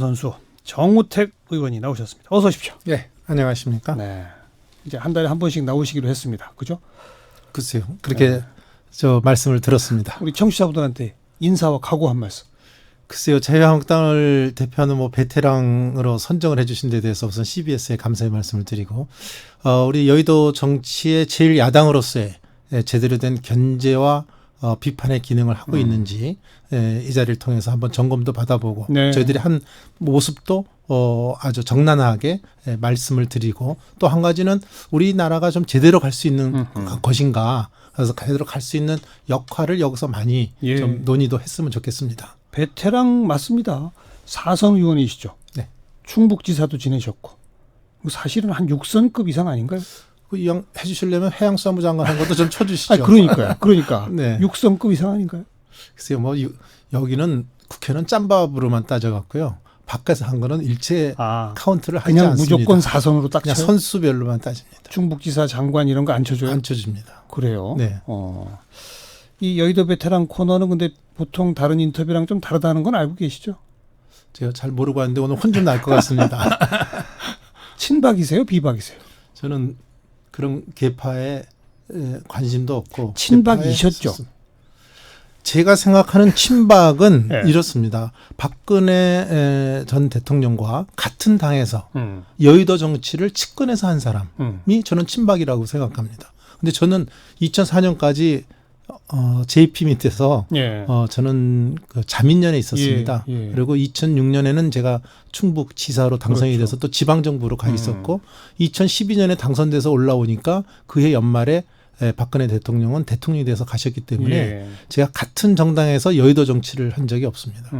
선수 정우택 의원이 나오셨습니다. 어서 오십시오. 예, 안녕하십니까? 네, 이제 한 달에 한 번씩 나오시기로 했습니다. 그죠? 글쎄요, 그렇게 저 말씀을 들었습니다. 우리 청취자분들한테 인사와 각오 한 말씀. 글쎄요, 자유한국당을 대표하는 뭐 베테랑으로 선정을 해주신 데 대해서 우선 CBS에 감사의 말씀을 드리고, 우리 여의도 정치의 제일 야당으로서의 제대로 된 견제와 비판의 기능을 하고 있는지 이 자리를 통해서 한번 점검도 받아보고 네. 저희들이 한 모습도 아주 정난하게 말씀을 드리고, 또 한 가지는 우리나라가 좀 제대로 갈 수 있는 것인가, 그래서 제대로 갈 수 있는 역할을 여기서 많이 예. 좀 논의도 했으면 좋겠습니다. 베테랑 맞습니다. 4선 의원이시죠. 네. 충북지사도 지내셨고 사실은 한 6선급 이상 아닌가요? 그 이왕 해주시려면 해양수산부 장관 한 것도 좀 쳐주시죠. 아, 그러니까요. 그러니까 네. 6선급 이상 아닌가요? 글쎄요, 뭐 여기는 국회는 짬밥으로만 따져갖고요. 밖에서 한 거는 일체 카운트를 하지 그냥 않습니다. 무조건 4선으로 딱 그냥 쳐요? 선수별로만 따집니다. 충북지사 장관 이런 거 안 쳐줘요? 안 쳐줍니다. 그래요? 네. 이 여의도 베테랑 코너는 근데 보통 다른 인터뷰랑 좀 다르다는 건 알고 계시죠? 제가 잘 모르고 왔는데 오늘 혼 좀 날 것 같습니다. 친박이세요? 비박이세요? 저는 그런 계파에 관심도 없고. 친박이셨죠? 제가 생각하는 친박은 네. 이렇습니다. 박근혜 전 대통령과 같은 당에서 여의도 정치를 측근해서 한 사람이 저는 친박이라고 생각합니다. 근데 저는 2004년까지 JP 밑에서 예. 저는 그 자민련에 있었습니다. 예, 예. 그리고 2006년에는 제가 충북지사로 당선이 그렇죠. 돼서 또 지방정부로 가 있었고 2012년에 당선돼서 올라오니까 그해 연말에 박근혜 대통령은 대통령이 돼서 가셨기 때문에 예. 제가 같은 정당에서 여의도 정치를 한 적이 없습니다.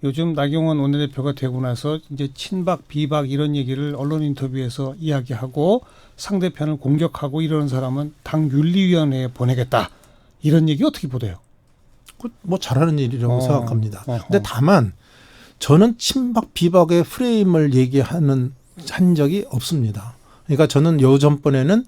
요즘 나경원 원내대표가 되고 나서 이제 친박, 비박 이런 얘기를 언론 인터뷰에서 이야기하고 상대편을 공격하고 이러는 사람은 당 윤리위원회에 보내겠다. 이런 얘기 어떻게 보세요? 뭐 잘하는 일이라고 생각합니다. 어허. 근데 다만 저는 친박 비박의 프레임을 얘기하는 한 적이 없습니다. 그러니까 저는 요전번에는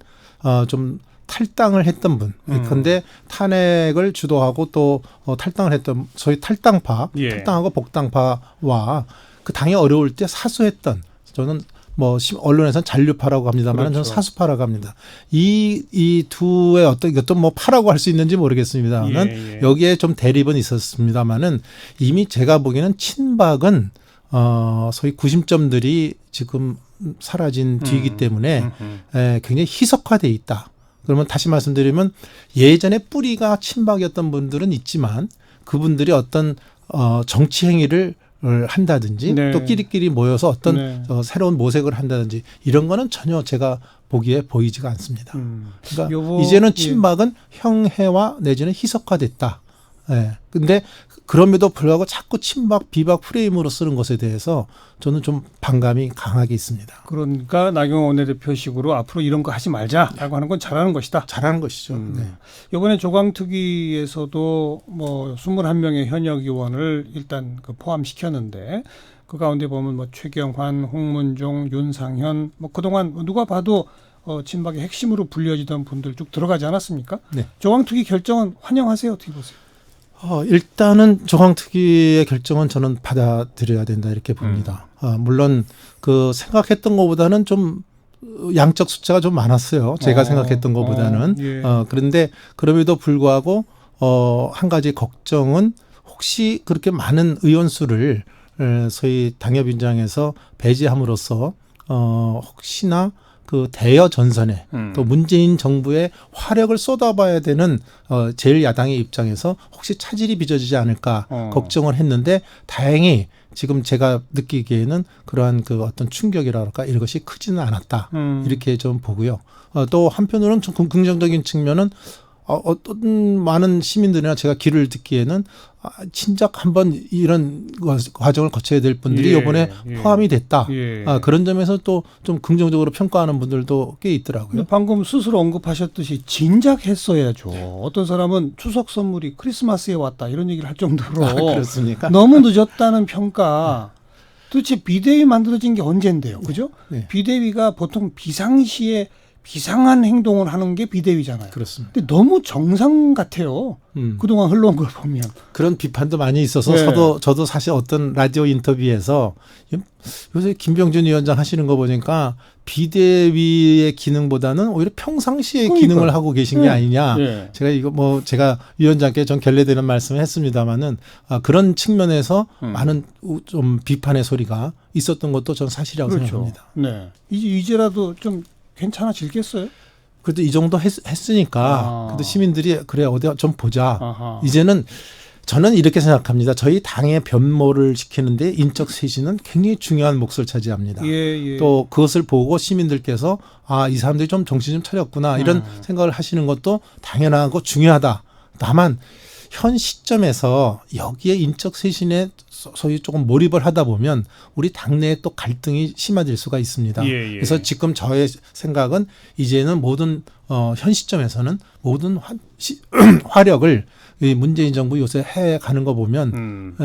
좀 탈당을 했던 분, 그런데 탄핵을 주도하고 또 탈당을 했던 소위 탈당파, 예. 탈당하고 복당파와 그 당이 어려울 때 사수했던, 저는 뭐 언론에서는 잔류파라고 합니다만 그렇죠. 저는 사수파라고 합니다. 이 두의 이것도 뭐 파라고 할 수 있는지 모르겠습니다만 예, 예. 여기에 좀 대립은 있었습니다만은 이미 제가 보기에는 친박은 소위 구심점들이 지금 사라진 뒤이기 때문에 굉장히 희석화돼 있다. 그러면 다시 말씀드리면 예전에 뿌리가 친박이었던 분들은 있지만 그분들이 어떤 정치 행위를 한다든지 네. 또 끼리끼리 모여서 어떤 네. 새로운 모색을 한다든지 이런 거는 전혀 제가 보기에 보이지가 않습니다. 그러니까 요거, 이제는 친박은 형해화 내지는 희석화됐다. 예. 근데 그럼에도 불구하고 자꾸 친박, 비박 프레임으로 쓰는 것에 대해서 저는 좀 반감이 강하게 있습니다. 그러니까 나경원 원내대표식으로 앞으로 이런 거 하지 말자라고 하는 건 잘하는 것이다. 잘하는 것이죠. 네. 이번에 조강특위에서도 뭐 21명의 현역 의원을 일단 그 포함시켰는데 그 가운데 보면 뭐 최경환, 홍문종, 윤상현 뭐 그동안 누가 봐도 친박의 핵심으로 불려지던 분들 쭉 들어가지 않았습니까? 네. 조강특위 결정은 환영하세요? 어떻게 보세요? 일단은 조강특위의 결정은 저는 받아들여야 된다 이렇게 봅니다. 물론 그 생각했던 것보다는 좀 양적 숫자가 좀 많았어요. 제가 생각했던 것보다는. 예. 그런데 그럼에도 불구하고 한 가지 걱정은 혹시 그렇게 많은 의원 수를 소위 당협위원장에서 배제함으로써 혹시나 그 대여 전선에 또 문재인 정부의 화력을 쏟아봐야 되는 제1야당의 입장에서 혹시 차질이 빚어지지 않을까 걱정을 했는데 다행히 지금 제가 느끼기에는 그러한 그 어떤 충격이랄까 이것이 크지는 않았다 이렇게 좀 보고요. 또 한편으로는 좀 긍정적인 측면은 어떤 많은 시민들이나 제가 귀를 듣기에는 진작 한번 이런 과정을 거쳐야 될 분들이 이번에 포함이 됐다. 그런 점에서 또 좀 긍정적으로 평가하는 분들도 꽤 있더라고요. 방금 스스로 언급하셨듯이 진작 했어야죠. 어떤 사람은 추석 선물이 크리스마스에 왔다 이런 얘기를 할 정도로 그렇습니까? 너무 늦었다는 평가. 도대체 비대위 만들어진 게 언젠데요, 그죠? 네. 비대위가 보통 비상시에 비상한 행동을 하는 게 비대위잖아요. 그렇습니다. 근데 너무 정상 같아요. 그동안 흘러온 걸 보면. 그런 비판도 많이 있어서 네. 저도 사실 어떤 라디오 인터뷰에서 요새 김병준 위원장 하시는 거 보니까 비대위의 기능보다는 오히려 평상시에 그러니까요. 기능을 하고 계신 게 아니냐. 네. 제가 위원장께 좀 결례되는 말씀을 했습니다마는 그런 측면에서 많은 좀 비판의 소리가 있었던 것도 전 사실이라고 그렇죠. 생각합니다. 네. 이제라도 좀 괜찮아질겠어요? 그래도 이 정도 했으니까 그래도 시민들이 그래 어디 좀 보자. 아하. 이제는 저는 이렇게 생각합니다. 저희 당의 변모를 시키는데 인적 쇄신은 굉장히 중요한 몫을 차지합니다. 예. 또 그것을 보고 시민들께서 이 사람들이 좀 정신 좀 차렸구나 이런 생각을 하시는 것도 당연하고 중요하다. 다만 현 시점에서 여기에 인적 쇄신에 소위 조금 몰입을 하다 보면 우리 당내에 또 갈등이 심화될 수가 있습니다. 예. 그래서 지금 저의 생각은 이제는 모든 현 시점에서는 모든 화력을 이 문재인 정부 요새 해 가는 거 보면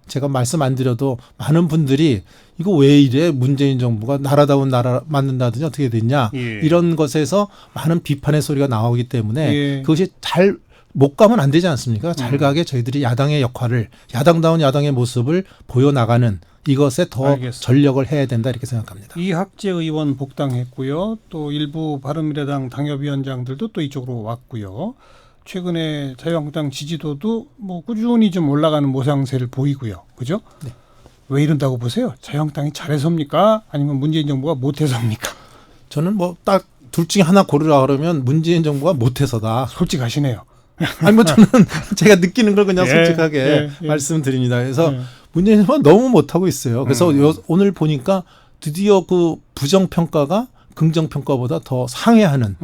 제가 말씀 안 드려도 많은 분들이 이거 왜 이래 문재인 정부가 나라다운 나라 만든다든지 어떻게 됐냐 이런 것에서 많은 비판의 소리가 나오기 때문에 그것이 잘 못 가면 안 되지 않습니까? 잘 가게 저희들이 야당의 역할을 야당다운 야당의 모습을 보여나가는 이것에 더 알겠습니다. 전력을 해야 된다 이렇게 생각합니다. 이학재 의원 복당했고요. 또 일부 바른미래당 당협위원장들도 또 이쪽으로 왔고요. 최근에 자유한국당 지지도도 뭐 꾸준히 좀 올라가는 모상세를 보이고요. 그죠? 네. 왜 이런다고 보세요? 자유한국당이 잘해서입니까? 아니면 문재인 정부가 못해서입니까? 저는 뭐 딱 둘 중에 하나 고르라 그러면 문재인 정부가 못해서다. 솔직하시네요. 아니 뭐 저는 제가 느끼는 걸 그냥 예, 솔직하게 예. 말씀드립니다. 그래서 예. 문재인 정부가 너무 못하고 있어요. 그래서 오늘 보니까 드디어 그 부정평가가 긍정평가보다 더 상회하는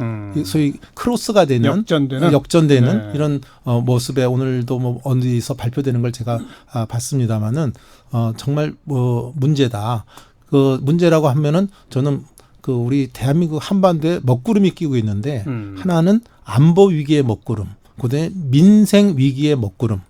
소위 크로스가 되는 역전되는 네. 이런 모습에 오늘도 뭐 어디서 발표되는 걸 제가 봤습니다마는 정말 뭐 문제다. 그 문제라고 하면은 저는 그 우리 대한민국 한반도에 먹구름이 끼고 있는데 하나는 안보 위기의 먹구름, 그다음에 민생 위기의 먹구름,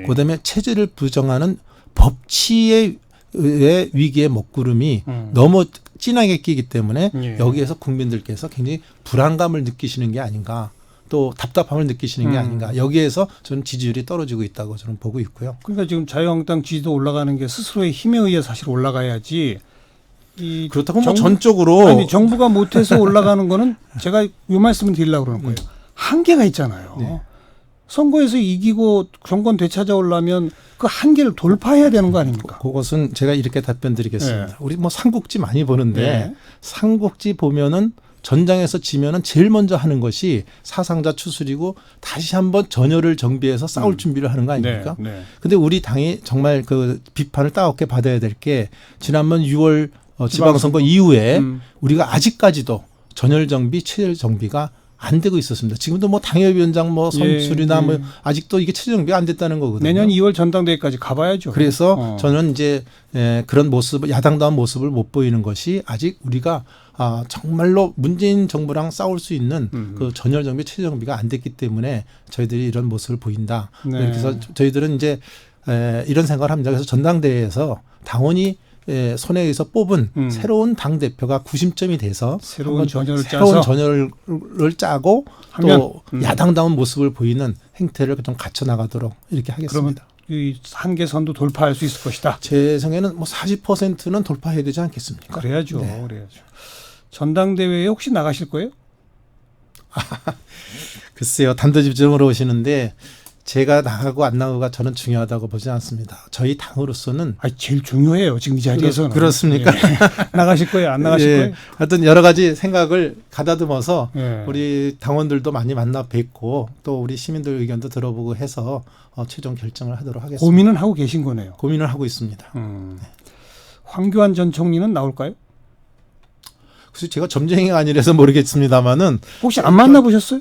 그다음에 체제를 부정하는 법치의 위기의 먹구름이 너무 진하게 끼기 때문에 여기에서 국민들께서 굉장히 불안감을 느끼시는 게 아닌가, 또 답답함을 느끼시는 게 아닌가. 여기에서 저는 지지율이 떨어지고 있다고 저는 보고 있고요. 그러니까 지금 자유한국당 지지도 올라가는 게 스스로의 힘에 의해 사실 올라가야지. 그렇다고 뭐 전적으로 아니 정부가 못해서 올라가는 거는 제가 이 말씀을 드리려고 그러는 거예요. 한계가 있잖아요. 네. 선거에서 이기고 정권 되찾아오려면 그 한계를 돌파해야 되는 거 아닙니까? 그것은 제가 이렇게 답변 드리겠습니다. 네. 우리 뭐 삼국지 많이 보는데 네. 삼국지 보면은 전장에서 지면은 제일 먼저 하는 것이 사상자 추스리고 다시 한번 전열을 정비해서 싸울 준비를 하는 거 아닙니까? 네. 근데 우리 당이 정말 그 비판을 따갑게 받아야 될 게 지난번 6월 지방선거 이후에 우리가 아직까지도 전열 정비, 체제 정비가 안 되고 있었습니다. 지금도 뭐 당협위원장 뭐 선출이나 뭐 아직도 이게 체제 정비가 안 됐다는 거거든요. 내년 2월 전당대회까지 가봐야죠. 그래서 저는 이제 그런 모습, 야당다운 모습을 못 보이는 것이 아직 우리가 정말로 문재인 정부랑 싸울 수 있는 그 전열 정비, 체제 정비가 안 됐기 때문에 저희들이 이런 모습을 보인다. 네. 그래서 저희들은 이제 이런 생각을 합니다. 그래서 전당대회에서 당원이 손에 의해서 뽑은 새로운 당 대표가 구심점이 돼서 새로운 전열을 짜고 하면, 또 야당다운 모습을 보이는 행태를 좀 갖춰 나가도록 이렇게 하겠습니다. 그러면 이 한계선도 돌파할 수 있을 것이다. 제 생각에는 뭐 40%는 돌파해야 되지 않겠습니까? 그래야죠. 네. 그래야죠. 전당대회에 혹시 나가실 거예요? 글쎄요, 단도직입적으로 오시는데 제가 나가고 안 나가고가 저는 중요하다고 보지 않습니다. 저희 당으로서는 제일 중요해요. 지금 이 자리에서는. 그렇습니까? 예. 나가실 거예요? 안 나가실 거예요? 하여튼 여러 가지 생각을 가다듬어서 예. 우리 당원들도 많이 만나 뵙고 또 우리 시민들 의견도 들어보고 해서 최종 결정을 하도록 하겠습니다. 고민은 하고 계신 거네요. 고민을 하고 있습니다. 황교안 전 총리는 나올까요? 그래서 제가 점쟁이가 아니라서 모르겠습니다만은 혹시 안 만나보셨어요?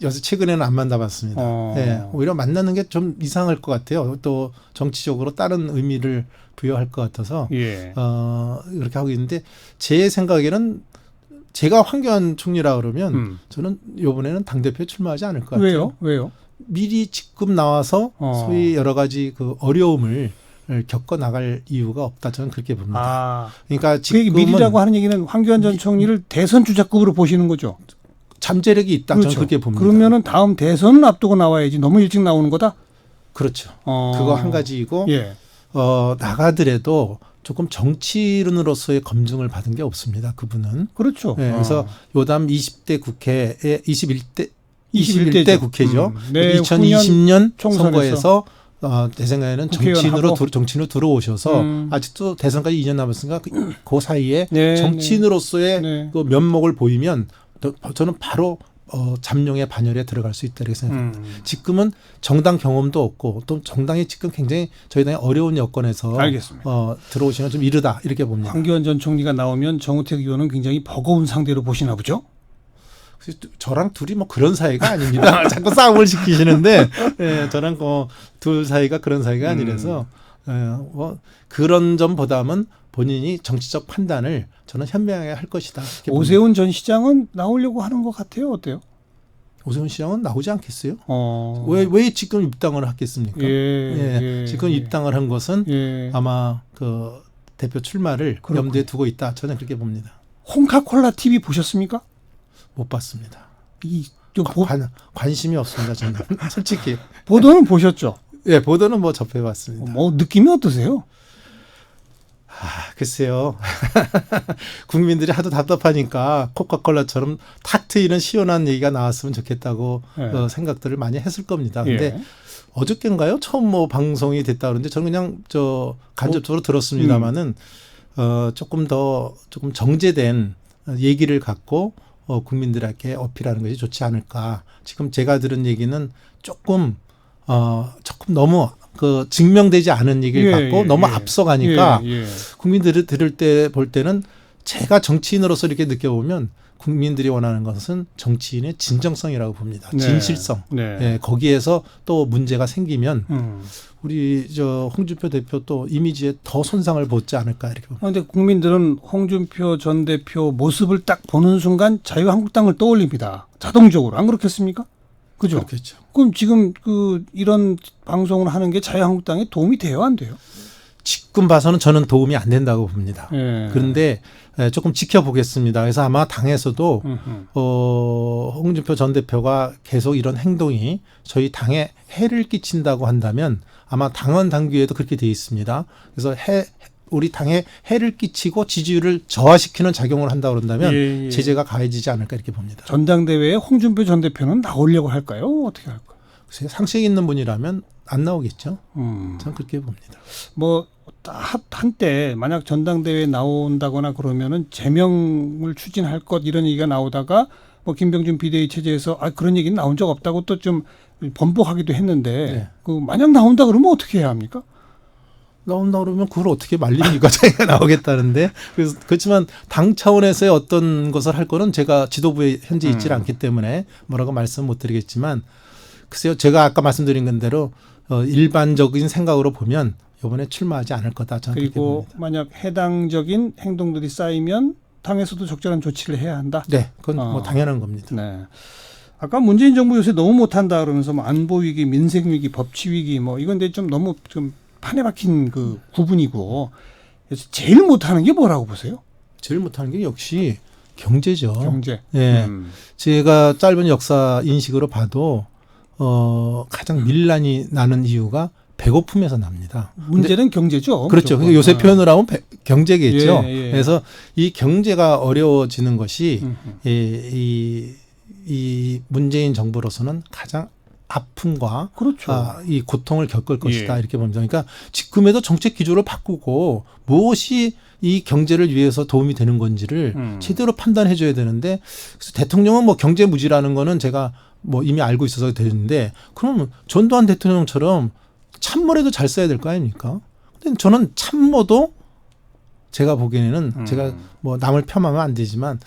요새 최근에는 안 만나봤습니다. 네, 오히려 만나는 게 좀 이상할 것 같아요. 또 정치적으로 다른 의미를 부여할 것 같아서 이렇게 하고 있는데 제 생각에는 제가 황교안 총리라 그러면 저는 이번에는 당대표에 출마하지 않을 것 같아요. 왜요? 미리 직급 나와서 소위 여러 가지 그 어려움을 겪어 나갈 이유가 없다 저는 그렇게 봅니다. 아, 그러니까 그 얘기 지금은 미리라고 하는 얘기는 황교안 전 총리를 대선 주자급으로 보시는 거죠. 잠재력이 있다 그렇죠. 저는 그렇게 봅니다. 그러면은 다음 대선은 앞두고 나와야지 너무 일찍 나오는 거다. 그렇죠. 그거 한 가지이고 예. 나가더라도 조금 정치인으로서의 검증을 받은 게 없습니다. 그분은. 그렇죠. 네, 그래서 요담 20대 국회에 21대 죠. 국회죠. 네, 2020년 총선에서. 선거에서 제 생각에는 국회의원하고. 정치인으로 들어오셔서 아직도 대선까지 2년 남았으니까 그 사이에 네, 정치인으로서의 네. 그 면목을 보이면 저는 바로 잠룡의 반열에 들어갈 수 있다 이렇게 생각합니다. 지금은 정당 경험도 없고 또 정당이 지금 굉장히 저희 당이 어려운 여건에서 알겠습니다. 들어오시면 좀 이르다 이렇게 봅니다. 황교안 전 총리가 나오면 정우택 의원은 굉장히 버거운 상대로 보시나 보죠? 그래서 저랑 둘이 뭐 그런 사이가 아닙니다. 자꾸 싸움을 시키시는데 저랑 둘 사이가 그런 사이가 아니라서 뭐 그런 점보다는 본인이 정치적 판단을 저는 현명하게 할 것이다. 오세훈 전 시장은 나오려고 하는 것 같아요. 어때요? 오세훈 시장은 나오지 않겠어요? 어. 왜 지금 입당을 하겠습니까? 예. 지금 입당을 한 것은 예. 아마 그 대표 출마를 그렇군요. 염두에 두고 있다. 저는 그렇게 봅니다. 홍카콜라 TV 보셨습니까? 못 봤습니다. 관심이 없습니다. 저는 솔직히. 보도는 보셨죠? 예, 보도는 뭐 접해봤습니다. 뭐 느낌이 어떠세요? 글쎄요. 국민들이 하도 답답하니까 코카콜라처럼 탁 트이는 시원한 얘기가 나왔으면 좋겠다고 예. 생각들을 많이 했을 겁니다. 근데 예. 어저께인가요? 처음 뭐 방송이 됐다 그러는데 저는 그냥 간접적으로 들었습니다마는 조금 정제된 얘기를 갖고 국민들에게 어필하는 것이 좋지 않을까. 지금 제가 들은 얘기는 조금 너무 증명되지 않은 얘기를 갖고 너무 앞서가니까 국민들이 볼 때는 제가 정치인으로서 이렇게 느껴보면 국민들이 원하는 것은 정치인의 진정성이라고 봅니다. 네. 진실성. 네. 예, 거기에서 또 문제가 생기면 우리 홍준표 대표 또 이미지에 더 손상을 보지 않을까 이렇게 봅니다. 그런데 국민들은 홍준표 전 대표 모습을 딱 보는 순간 자유한국당을 떠올립니다. 자동적으로. 안 그렇겠습니까? 그죠? 그렇겠죠. 그럼 지금 이런 방송을 하는 게 자유한국당에 도움이 돼요, 안 돼요? 지금 봐서는 저는 도움이 안 된다고 봅니다. 예. 그런데 조금 지켜보겠습니다. 그래서 아마 당에서도 홍준표 전 대표가 계속 이런 행동이 저희 당에 해를 끼친다고 한다면 아마 당원 당규에도 그렇게 돼 있습니다. 그래서 우리 당에 해를 끼치고 지지율을 저하시키는 작용을 한다고 그런다면 제재가 가해지지 않을까 이렇게 봅니다. 전당대회에 홍준표 전 대표는 나오려고 할까요? 어떻게 할까요? 글쎄요, 상식 있는 분이라면 안 나오겠죠. 저는 그렇게 봅니다. 뭐 한때 만약 전당대회에 나온다거나 그러면은 제명을 추진할 것 이런 얘기가 나오다가 뭐 김병준 비대위 체제에서 그런 얘기는 나온 적 없다고 또 좀 번복하기도 했는데 네. 만약 나온다 그러면 어떻게 해야 합니까? 나온다 그러면 그걸 어떻게 말립니까? 자기가 나오겠다는데. 그래서 그렇지만 당 차원에서의 어떤 것을 할 거는 제가 지도부에 현재 있지 않기 때문에 뭐라고 말씀 못 드리겠지만 글쎄요. 제가 아까 말씀드린 대로 일반적인 생각으로 보면 이번에 출마하지 않을 거다. 저는 그리고 만약 해당적인 행동들이 쌓이면 당에서도 적절한 조치를 해야 한다. 네, 그건 뭐 당연한 겁니다. 네. 아까 문재인 정부 요새 너무 못한다 그러면서 뭐 안보 위기, 민생 위기, 법치 위기 뭐 이건 근데 좀 너무 좀 판에 박힌 그 구분이고 그래서 제일 못하는 게 뭐라고 보세요? 제일 못하는 게 역시 경제죠. 경제. 예, 제가 짧은 역사 인식으로 봐도 가장 밀란이 나는 이유가 배고픔에서 납니다. 문제는 경제죠. 그렇죠. 그러니까 요새 표현을 하면 경제겠죠. 예. 그래서 이 경제가 어려워지는 것이 이 문재인 정부로서는 가장 아픔과 그렇죠. 이 고통을 겪을 것이다 이렇게 봅니다. 그러니까 지금에도 정책 기조를 바꾸고 무엇이 이 경제를 위해서 도움이 되는 건지를 제대로 판단해 줘야 되는데 그래서 대통령은 뭐 경제 무지라는 거는 제가 뭐 이미 알고 있어서 되는데 그러면 전두환 대통령처럼 참모라도 잘 써야 될 거 아닙니까? 근데 저는 참모도 제가 보기에는 제가 뭐 남을 폄하하면 안 되지만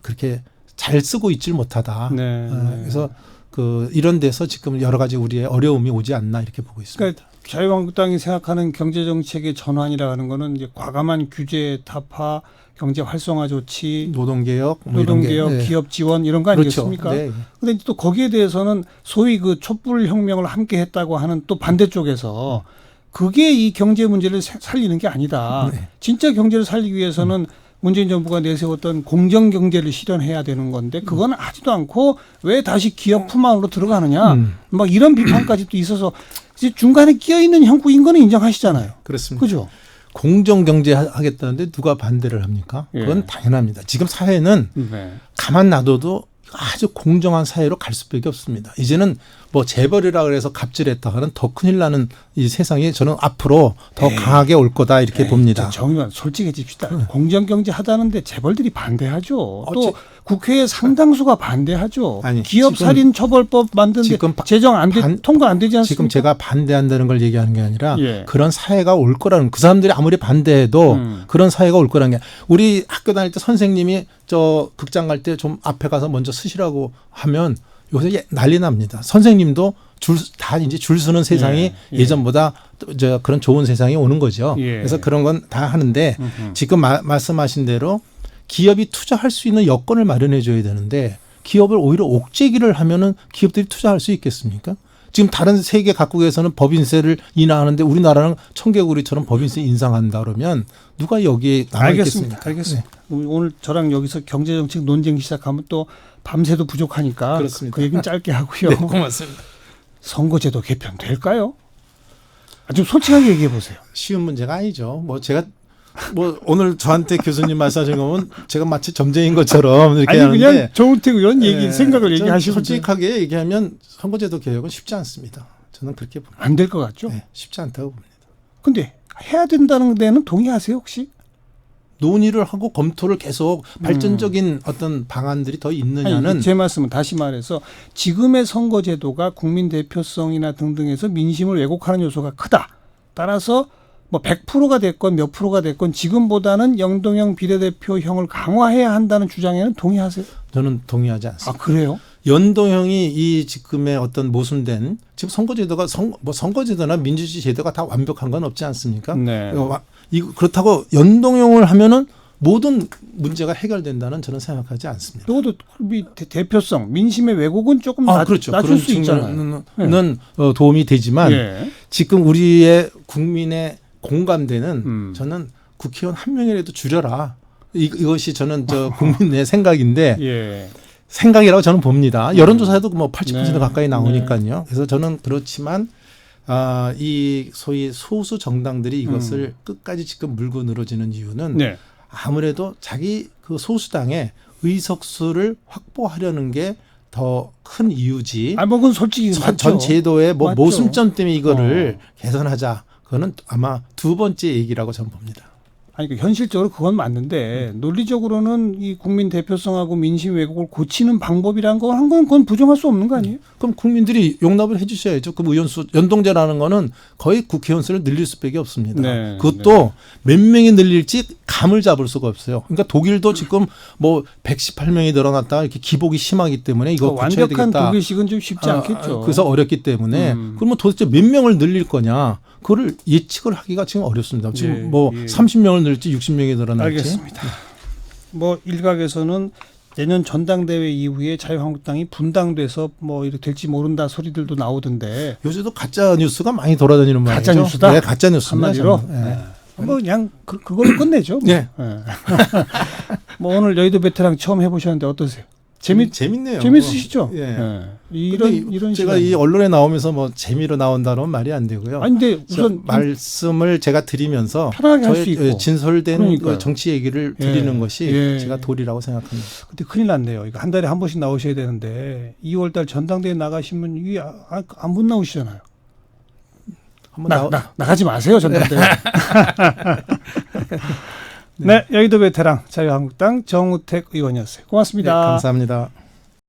그렇게 잘 쓰고 있질 못하다. 네. 그래서 이런 데서 지금 여러 가지 우리의 어려움이 오지 않나 이렇게 보고 있습니다. 그러니까 자유한국당이 생각하는 경제 정책의 전환이라 하는 거는 이제 과감한 규제 타파, 경제 활성화 조치, 노동개혁, 네. 기업 지원 이런 거 아니겠습니까? 그렇죠. 네. 그런데 또 거기에 대해서는 소위 그 촛불 혁명을 함께 했다고 하는 또 반대쪽에서 그게 이 경제 문제를 살리는 게 아니다. 네. 진짜 경제를 살리기 위해서는 문재인 정부가 내세웠던 공정 경제를 실현해야 되는 건데 그건 하지도 않고 왜 다시 기업 품 안으로 들어가느냐. 막 이런 비판까지 또 있어서 이제 중간에 끼어 있는 형국인 거는 인정하시잖아요. 그렇습니다. 그죠? 공정 경제 하겠다는데 누가 반대를 합니까? 그건 예. 당연합니다. 지금 사회는 네. 가만 놔둬도 아주 공정한 사회로 갈 수밖에 없습니다. 이제는 뭐 재벌이라 그래서 갑질했다가는 더 큰일 나는 이 세상이 저는 앞으로 더 강하게 올 거다 이렇게 봅니다. 정의원 솔직해집시다. 공정경제 하다는데 재벌들이 반대하죠. 또 지- 국회의 상당수가 반대하죠. 아니, 기업 지금- 살인 처벌법 만드는데 지금 제정 통과 안 되지 않습니까? 지금 제가 반대한다는 걸 얘기하는 게 아니라 예. 그런 사회가 올 거라는 그 사람들이 아무리 반대해도 그런 사회가 올 거라는 게 우리 학교 다닐 때 선생님이 저 극장 갈 때 좀 앞에 가서 먼저 쓰시라고 하면 요새 난리 납니다. 선생님도 다 이제 줄 서는 세상이 예. 예전보다 저 그런 좋은 세상이 오는 거죠. 예. 그래서 그런 건 다 하는데 지금 말씀하신 대로 기업이 투자할 수 있는 여건을 마련해 줘야 되는데 기업을 오히려 옥죄기를 하면은 기업들이 투자할 수 있겠습니까? 지금 다른 세계 각국에서는 법인세를 인하하는데 우리나라는 청개구리처럼 법인세 인상한다 그러면 누가 여기에 남아 있겠습니까? 알겠습니다. 오늘 저랑 여기서 경제정책 논쟁 시작하면 또 밤새도 부족하니까 그렇습니다. 그 얘기는 짧게 하고요. 네, 고맙습니다. 선거제도 개편 될까요? 좀 솔직하게 얘기해 보세요. 쉬운 문제가 아니죠. 뭐 제가 뭐 오늘 저한테 교수님 말씀하신 거면 제가 마치 점쟁인 것처럼 이렇게 아니 하는데 그냥 정우택 의원 생각을 전 얘기하시면 솔직하게 얘기하면 선거제도 개혁은 쉽지 않습니다. 저는 그렇게 봅니다. 안 될 것 같죠? 네, 쉽지 않다고 봅니다. 근데 해야 된다는 데는 동의하세요 혹시? 논의를 하고 검토를 계속 발전적인 어떤 방안들이 더 있느냐는 아니, 제 말씀은 다시 말해서 지금의 선거제도가 국민 대표성이나 등등에서 민심을 왜곡하는 요소가 크다. 따라서 뭐 100%가 됐건 몇 프로가 됐건 지금보다는 영동형 비례대표형을 강화해야 한다는 주장에는 동의하세요? 저는 동의하지 않습니다. 아 그래요? 연동형이 이 지금의 어떤 모순된 지금 선거제도가 선거제도나 민주주의 제도가 다 완벽한 건 없지 않습니까? 네. 그렇다고 연동형을 하면은 모든 문제가 해결된다는 저는 생각하지 않습니다. 또도 대표성, 민심의 왜곡은 조금 그렇죠. 낮출 그런 수 있잖아요. 측면은 도움이 되지만 예. 지금 우리의 국민의 공감대는 저는 국회의원 한 명이라도 줄여라. 이것이 저는 저 국민의 생각인데 예. 생각이라고 저는 봅니다. 여론조사에도 뭐 80% 네. 가까이 나오니까요. 그래서 저는 그렇지만 이 소위 소수 정당들이 이것을 끝까지 지금 물고 늘어지는 이유는 네. 아무래도 자기 그 소수당의 의석수를 확보하려는 게 더 큰 이유지. 뭐 그건 솔직히 전 제도의 뭐 맞죠. 모순점 때문에 이거를 개선하자. 그거는 아마 두 번째 얘기라고 저는 봅니다. 아니, 현실적으로 그건 맞는데 논리적으로는 이 국민 대표성하고 민심 왜곡을 고치는 방법이란 거 한 건 그건 부정할 수 없는 거 아니에요? 그럼 국민들이 용납을 해주셔야죠. 그 의원수 연동제라는 거는 거의 국회의원 수를 늘릴 수밖에 없습니다. 네, 그것도 몇 명이 늘릴지 감을 잡을 수가 없어요. 그러니까 독일도 지금 뭐 118명이 늘어났다가 이렇게 기복이 심하기 때문에 이거 고쳐야 완벽한 되겠다. 독일식은 좀 쉽지 않겠죠. 그래서 어렵기 때문에 그러면 도대체 몇 명을 늘릴 거냐? 그거를 예측을 하기가 지금 어렵습니다. 지금 예, 뭐 예. 30명을 늘릴지 60명이 늘어날지. 알겠습니다. 뭐 일각에서는 내년 전당대회 이후에 자유한국당이 분당돼서 뭐 이렇게 될지 모른다 소리들도 나오던데 요새도 가짜 뉴스가 많이 돌아다니는 모양이죠. 가짜 뉴스다? 네, 가짜 뉴스입니다. 한마디로 저는. 네. 뭐 그냥 그걸로 끝내죠. 뭐. 네. 예. 뭐 오늘 여의도 베테랑 처음 해보셨는데 어떠세요? 재밌네요. 재밌으시죠? 예. 예. 근데 이런 제가 시간이. 이 언론에 나오면서 뭐 재미로 나온다는 말이 안 되고요. 아니 근데 우선 말씀을 제가 드리면서 편하게 할 수 저의 있고. 진솔된 그러니까요. 정치 얘기를 드리는 예. 것이 예. 제가 도리라고 생각합니다. 근데 큰일 났네요. 이거 한 달에 한 번씩 나오셔야 되는데 2월달 전당대회 나가시면 이게 안 못 나오시잖아요. 한번 나가지 마세요 전당대회. 네, 여의도 베테랑 자유한국당 정우택 의원이었어요. 고맙습니다. 네, 감사합니다.